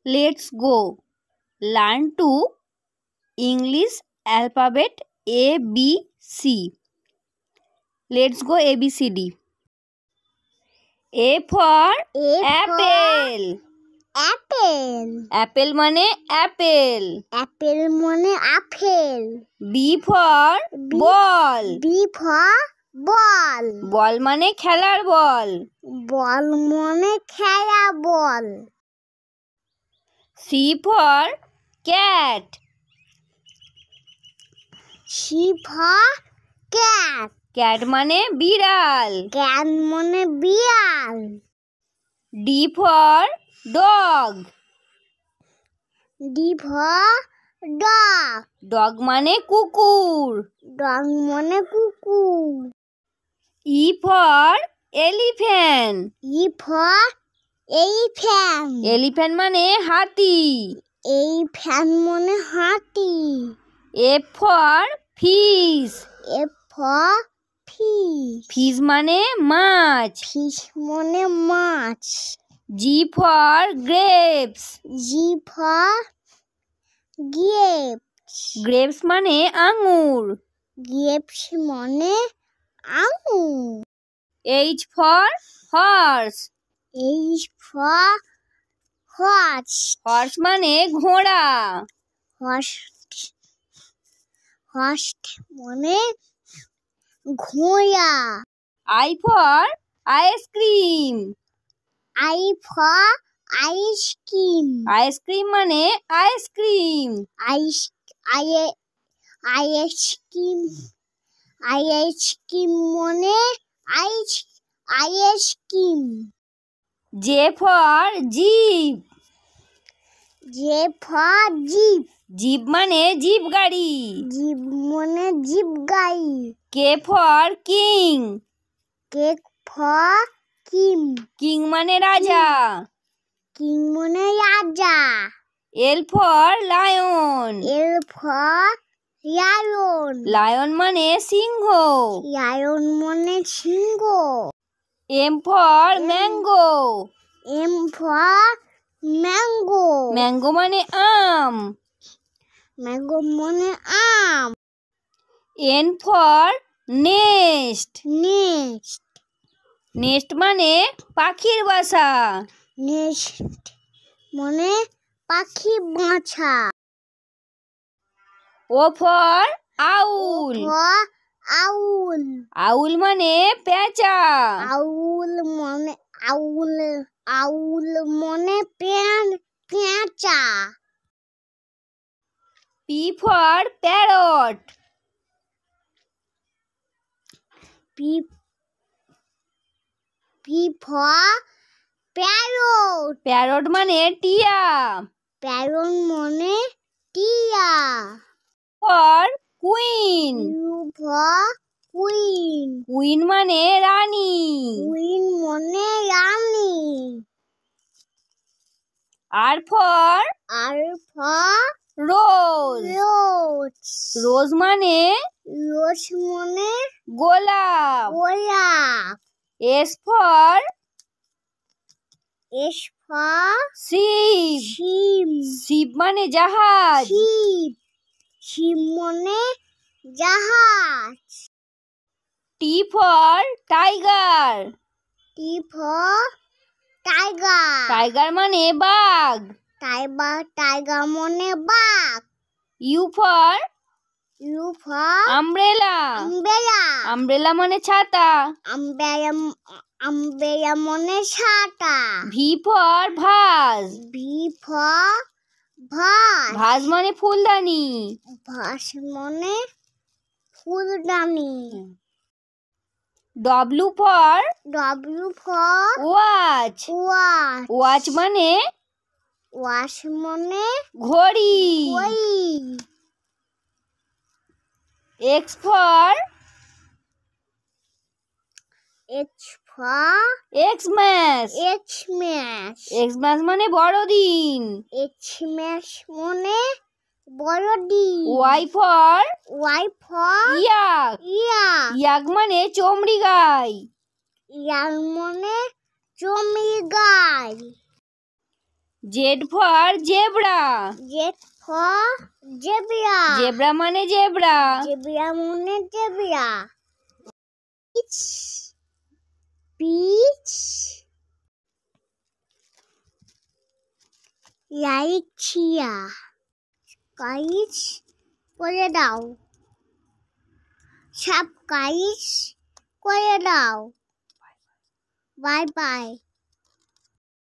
Let's go learn to English alphabet A B C. Let's go ABCD. A for apple. Apple. Apple মানে apple. Apple মানে apple. B for ball. B for ball. Ball মানে খেলার বল. Ball মানে খেলা বল. C for cat. C for cat. Cat মানে বিড়াল. Cat মানে বিড়াল. D for dog. D for dog. Dog মানে কুকুর. Dog মানে কুকুর. E for elephant. E for elephant. Elephant মানে হাতি. Elephant মানে হাতি. F for fish. F for fish. Fish মানে মাছ. Fish মানে মাছ. G for grapes. G for grapes. Grapes মানে আঙ্গুর. Grapes মানে আঙুর. H for horse. H for horse. Horse মানে ঘোড়া. Horse মানে ঘোড়া. I for ice cream. I for ice cream. Ice cream মানে আইসক্রিম. Ice cream মানে ice cream. J for jeep. J for jeep. Jeep মানে zip গাড়ি. Jeep মানে zip গাড়ি. K for king. K for king. King মানে রাজা. King মানে রাজা. L for lion. L for lion. Lion মানে সিংহ. Lion মানে সিংহ. M for mango. M for mango. Mango মানে আম. Mango মানে আম. N for nest. Nest. Nest মানে পাখির বাসা. Nest মানে পাখি বাসা. O for owl. for owl. Owl মানে পেঁচা. Owl মানে পেঁচা. P for parrot. P for parrot. Parrot মানে টিয়া. Parrot মানে টিয়া. For queen. U for queen. Queen মানে রানী. Queen মানে রানী. R for rose. rose. Rose মানে Rose মানে গোলাপ. গোলাপ. S for ship. Shiva. Ship মানে জাহাজ. শিব মানে জাহাজ. T for tiger. T for tiger. Tiger মানে বাঘ. Tiger মানে বাঘ. U for umbrella. Umbrella মানে ছাতা. umbrella মানে ছাতা. V for vase. V for vase. Vase মানে ফুলদানি. vase মানে ফুলদানি. W for watch. Watch মানে ঘড়ি. X for Xmas. Xmas মানে বড়দিন. Xmas মানে বড়দিন. Y for yak. yak মানে চমড়ি গাই. yak মানে চমড়ি গাই. Z for zebra. Z for zebra. Zebra মানে জেব্রা। জেব্রা মানে জেব্রা। পিচ পিচ লাইক চিয়া। গাইস করে দাও, সাবস্ক্রাইব করে দাও। Bye by.